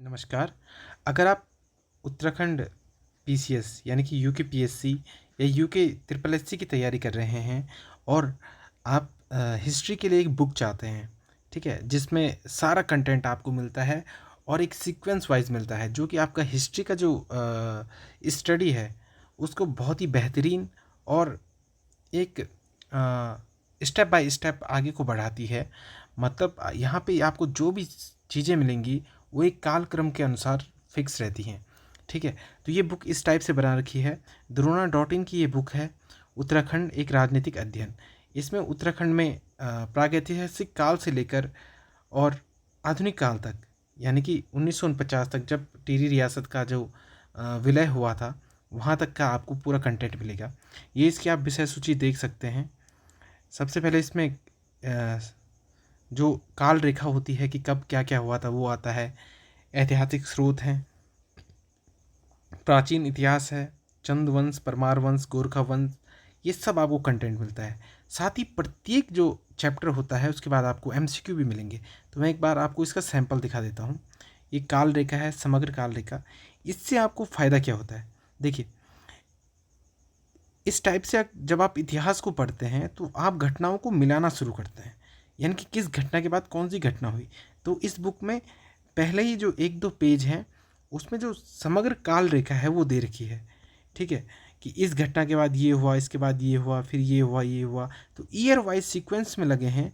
नमस्कार। अगर आप उत्तराखंड पीसीएस यानी कि यूके पीएससी या यूके ट्रिपल एससी की तैयारी कर रहे हैं और आप हिस्ट्री के लिए एक बुक चाहते हैं, ठीक है, जिसमें सारा कंटेंट आपको मिलता है और एक सीक्वेंस वाइज मिलता है जो कि आपका हिस्ट्री का जो स्टडी है उसको बहुत ही बेहतरीन और एक स्टेप बाय स्टेप आगे को बढ़ाती है। मतलब यहाँ पे आपको जो भी चीज़ें मिलेंगी वो एक कालक्रम के अनुसार फिक्स रहती हैं, ठीक है। तो ये बुक इस टाइप से बना रखी है। द्रोणा डॉट इन की ये बुक है, उत्तराखंड एक राजनीतिक अध्ययन। इसमें उत्तराखंड में प्रागैतिहासिक काल से लेकर और आधुनिक काल तक, यानी कि 1949 तक जब टिहरी रियासत का जो विलय हुआ था वहाँ तक का आपको पूरा कंटेंट मिलेगा। ये इसकी आप विषय सूची देख सकते हैं। सबसे पहले इसमें जो काल रेखा होती है कि कब क्या क्या हुआ था वो आता है। ऐतिहासिक स्रोत हैं, प्राचीन इतिहास है, चंद वंश, परमार वंश, गोरखा वंश, ये सब आपको कंटेंट मिलता है। साथ ही प्रत्येक जो चैप्टर होता है उसके बाद आपको एमसीक्यू भी मिलेंगे। तो मैं एक बार आपको इसका सैंपल दिखा देता हूँ। ये काल रेखा है, समग्र काल रेखा। इससे आपको फ़ायदा क्या होता है, देखिए। इस टाइप से जब आप इतिहास को पढ़ते हैं तो आप घटनाओं को मिलाना शुरू करते हैं, यानी कि किस घटना के बाद कौन सी घटना हुई। तो इस बुक में पहले ही जो एक दो पेज हैं उसमें जो समग्र काल रेखा है वो दे रखी है, ठीक है, कि इस घटना के बाद ये हुआ, इसके बाद ये हुआ, फिर ये हुआ, ये हुआ। तो ईयर वाइज सीक्वेंस में लगे हैं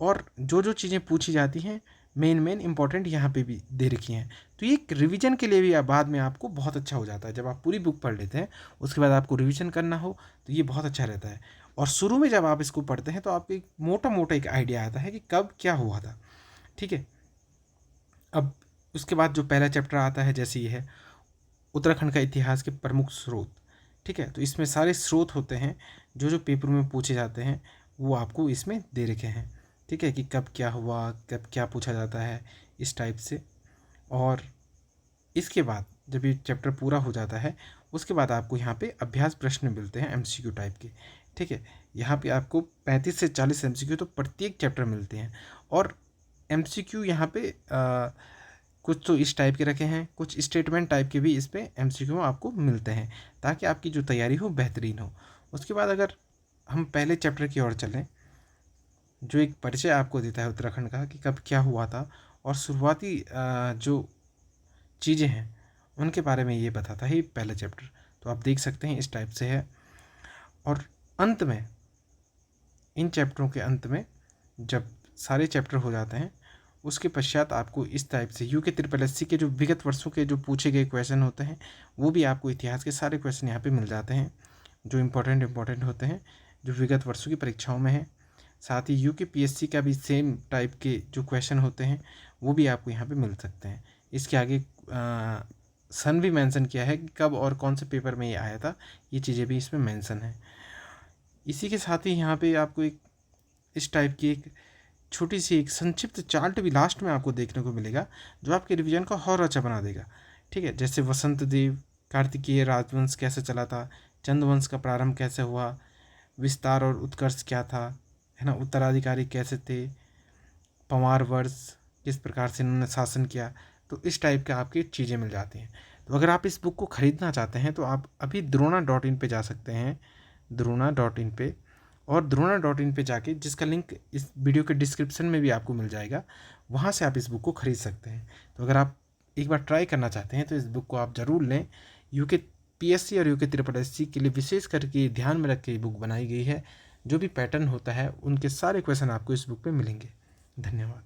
और जो जो चीज़ें पूछी जाती हैं मेन इंपॉर्टेंट यहाँ पे भी दे रखी हैं। तो ये एक रिवीजन के लिए भी बाद में आपको बहुत अच्छा हो जाता है। जब आप पूरी बुक पढ़ लेते हैं उसके बाद आपको रिवीजन करना हो तो ये बहुत अच्छा रहता है। और शुरू में जब आप इसको पढ़ते हैं तो आपको एक मोटा मोटा एक आइडिया आता है कि कब क्या हुआ था, ठीक है। अब उसके बाद जो पहला चैप्टर आता है जैसे ये है उत्तराखंड का इतिहास के प्रमुख स्रोत, ठीक है। तो इसमें सारे स्रोत होते हैं जो जो पेपर में पूछे जाते हैं वो आपको इसमें दे रखे हैं, ठीक है, कि कब क्या हुआ, कब क्या पूछा जाता है, इस टाइप से। और इसके बाद जब ये चैप्टर पूरा हो जाता है उसके बाद आपको यहाँ पे अभ्यास प्रश्न मिलते हैं एमसीक्यू टाइप के, ठीक है। यहाँ पे आपको 35 से 40 एमसीक्यू तो प्रत्येक चैप्टर मिलते हैं। और एमसीक्यू यहाँ पे कुछ तो इस टाइप के रखे हैं, कुछ स्टेटमेंट टाइप के भी इस पर एमसीक्यू आपको मिलते हैं ताकि आपकी जो तैयारी हो बेहतरीन हो। उसके बाद अगर हम पहले चैप्टर की ओर चलें, जो एक परिचय आपको देता है उत्तराखंड का कि कब क्या हुआ था और शुरुआती जो चीज़ें हैं उनके बारे में ये बताता है पहला चैप्टर। तो आप देख सकते हैं इस टाइप से है। और अंत में, इन चैप्टरों के अंत में जब सारे चैप्टर हो जाते हैं उसके पश्चात आपको इस टाइप से यूके ट्रिपल एससी के जो विगत वर्षों के जो पूछे गए क्वेश्चन होते हैं वो भी आपको इतिहास के सारे क्वेश्चन यहाँ पे मिल जाते हैं जो इम्पोर्टेंट होते हैं जो विगत वर्षों की परीक्षाओं में है। साथ ही यूके पीएससी का भी सेम टाइप के जो क्वेश्चन होते हैं वो भी आपको यहाँ पे मिल सकते हैं। इसके आगे सन भी मेंशन किया है कि कब और कौन से पेपर में ये आया था, ये चीज़ें भी इसमें मेंशन है। इसी के साथ ही यहाँ पे आपको एक इस टाइप की एक छोटी सी एक संक्षिप्त चार्ट भी लास्ट में आपको देखने को मिलेगा जो आपके रिवीजन को और अच्छा बना देगा, ठीक है। जैसे वसंत देव, कार्तिकेय राजवंश कैसे चला था, चंद्रवंश का प्रारंभ कैसे हुआ, विस्तार और उत्कर्ष क्या था, है ना, उत्तराधिकारी कैसे थे, पंवार वर्ष किस प्रकार से इन्होंने शासन किया। तो इस टाइप के आपकी चीज़ें मिल जाती हैं। तो अगर आप इस बुक को ख़रीदना चाहते हैं तो आप अभी द्रोणा डॉट इन पे जा सकते हैं, द्रोणा डॉट इन पे। और द्रोणा डॉट इन पे जाके, जिसका लिंक इस वीडियो के डिस्क्रिप्शन में भी आपको मिल जाएगा, वहाँ से आप इस बुक को ख़रीद सकते हैं। तो अगर आप एक बार ट्राई करना चाहते हैं तो इस बुक को आप ज़रूर लें। यूके पीएससी और यूके ट्रिपल एससी के लिए विशेष करके ध्यान में रख के ये बुक बनाई गई है। जो भी पैटर्न होता है उनके सारे क्वेश्चन आपको इस बुक पे मिलेंगे। धन्यवाद।